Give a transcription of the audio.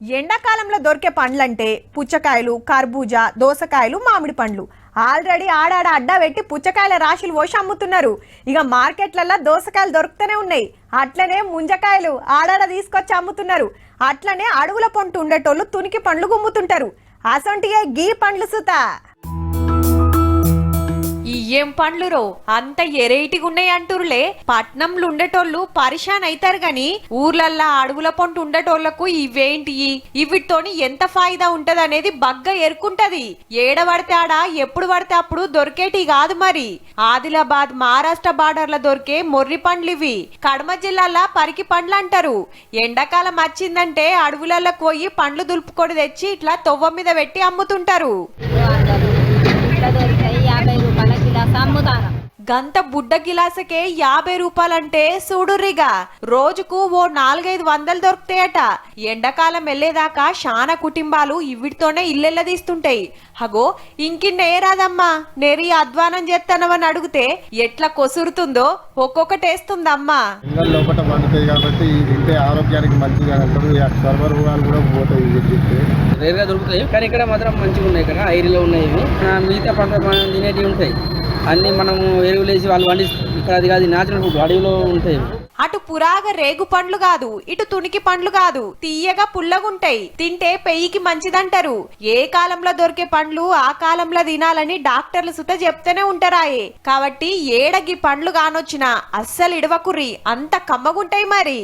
ఎండాకాలంలో దొరికే పండ్లంటే పుచ్చకాయలు, కర్బూజా, దోసకాయలు, మామిడి పండ్లు. ఆల్రెడీ ఆడాడ అడ్డా పెట్టి పుచ్చకాయల రాశులు పోసి అమ్ముతున్నారు. ఇక మార్కెట్లలో దోసకాయలు దొరుకుతూనే ఉన్నాయి. అట్లనే ముంజకాయలు ఆడాడ తీసుకొచ్చి అమ్ముతున్నారు. అట్లనే అడుగుల పొంటు ఉండేటోళ్ళు తునికి పండ్లు గుమ్ముతుంటారు. అసొంటియే గీ పండ్లు సుత. ఏం పండ్లురో అంత ఎరేటిగా ఉన్నాయి అంటురులే. పట్నంలో ఉండేటోళ్ళు పరిశాన్ అయితారు గాని ఊర్లల్లా అడవుల పొంటు ఉండేటోళ్లకు ఇవేంటి, ఇవితోని ఎంత ఫాయిదా ఉంటది అనేది బగ్గా ఎరుకుంటది. ఏడబడితే ఆడ ఎప్పుడు పడితే అప్పుడు దొరికేటి కాదు. మరి ఆదిలాబాద్ మహారాష్ట్ర బార్డర్ల దొరికే మొర్రి పండ్లు ఇవి. కడమ జిల్లాల పరికి పండ్లు అంటారు. ఎండాకాలం వచ్చిందంటే అడవులలోకి పోయి పండ్లు దులుపుకొని తెచ్చి ఇట్లా తొవ్వ మీద పెట్టి అమ్ముతుంటారు. గంత బుడ్డ గిలాసకే 50 రూపాయలంటే చూడుర్రిగా. రోజుకు ఓ 400-500 దొరుకుతాయట. ఎండాకాలం వెళ్లేదాకా శానా కుటుంబాలు ఇవిటితోనే ఇల్లెల్లదీస్తుంటాయి. హగో ఇంకిన్న ఏరాదమ్మా, నెరి అధ్వానం చేస్తానవని అడిగితే ఎట్లా కొసురుతుందో ఒక్కొక్కటేస్తుందమ్మా. లోపల పండుతాయి కాబట్టి తింటే ఆరోగ్యానికి మంచిగా అంటారు. సర్వరోగాలు కూడా పోతాయి. రేరుగా దొరుకుతాయి కానీ ఇక్కడ మాత్రం మంచిగా ఉన్నాయి. కదా ఐరిలో ఉన్నాయి. మిగతా పంట మనం తినేటివి ఉంటాయి. అన్ని మనము ఎరువులేసి వాళ్ళు పండిస్తారు. ఇక్కడ అది కాదు, న్యాచురల్ ఫుడ్ అడవిలో ఉంటాయి. అటు పురాగ రేగు పండ్లు కాదు, ఇటు తునికి పండ్లు కాదు, తీయగా పుల్లగుంటాయి. తింటే పెయ్యికి మంచిదంటారు. ఏ కాలంలో దొరికే పండ్లు ఆ కాలంలో తినాలని డాక్టర్లు సుత చెప్తూనే ఉంటారాయే. కాబట్టి ఏడగి పండ్లు కానొచ్చినా అస్సలు ఇడవకుర్రి, అంత కమ్మగుంటాయి మరి.